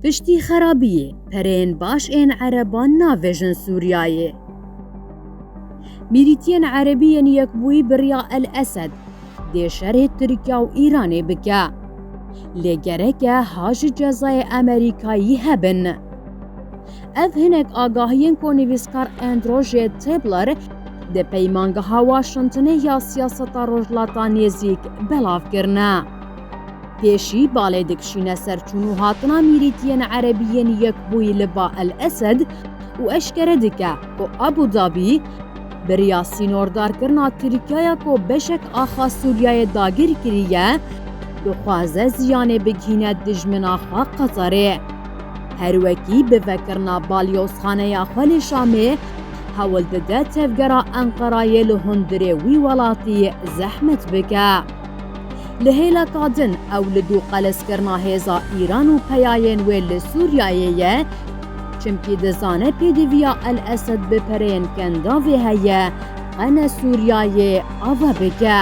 پشتی خرابیه پرین باش این عربان ناویژن سوریایه. میریتین عربیین یک بوی بریا الاسد دی شر ترکیه و ایران بکه. لگره که هاج جزای امریکایی هبن. اف هنک آگاهین که نویسکار اندروژ تبلر ده پیمانگاه واشنطن یا سیاست روجلاتا نزیک بلاف کرنه. پیشی باله دکشینه سرچونو هاتنا میریتین عربیین یک بوی لبا الاسد و اشکره دکه و ابو دابی بریا سینوردار کرنا ترکیه که بشک آخا سوریای داگیر کریه دخوازه زیانه بگهینه دجمن آخا قطره. هر وکی بفکرنا بالیوز خانه یا خال شامه حول دده تفگرا انقرای لهندره وی ولاتی زحمت بکه. لهیلا کادن او لدو قلس کرنا هیزا ایران و پیاین ویل سوریایه چمکی دزانه پیدویا الاسد بپرین کنداوی هیه قن سوریای آوا بکه.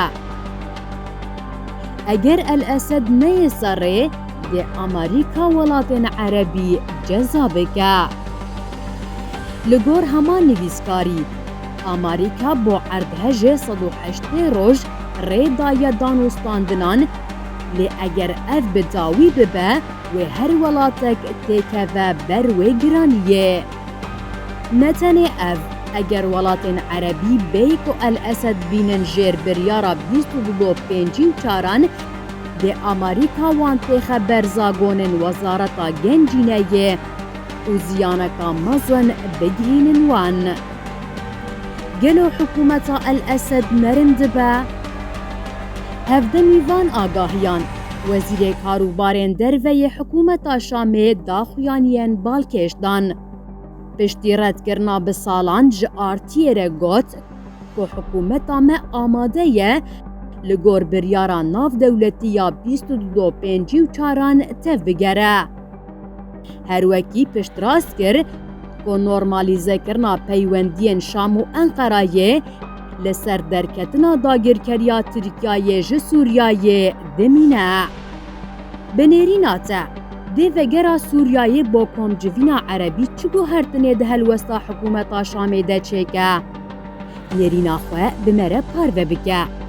اگر الاسد نیساره ده امریکا ولاتن عربی جزا بکه. لگور همان نویسکاری امریکا با عرضه 108 روز ریدای دانوستاندنان لی اگر اف بداوی ببه و هر ولاتک تیکه و بروی گرانیه. نتنه اف اگر ولاتن عربی بیک و الاسد بینن جیر بریارا 22 ده امریکا وان تیخه برزاگونن وزارتا گنجینه و زیانکا مزن بگهینن وان. گلو حکومتا الاسد نرند به هفدمی وان آگاهیان وزیر کاروبارین دروی حکومتا شامه داخویانین بالکشدان. پشتی رد کرنا بسالان جارتی را گوت که حکومتا ما آماده یه لگور بریارا ناف دولتی یا 22 تف بگره. هر وکی پشت راست کر که نورمالیزه کرنا پیوندین شام و انقرایه لسر درکتنا داگیر کریا ترکیه ج سوریایه دمینه. بنیریناته دی وگرا سوریایه با کمجوینا عربی چگو هرتنه ده الوستا حکومتا شامه ده چه که؟ نرینا خواه بمره پارو بکه.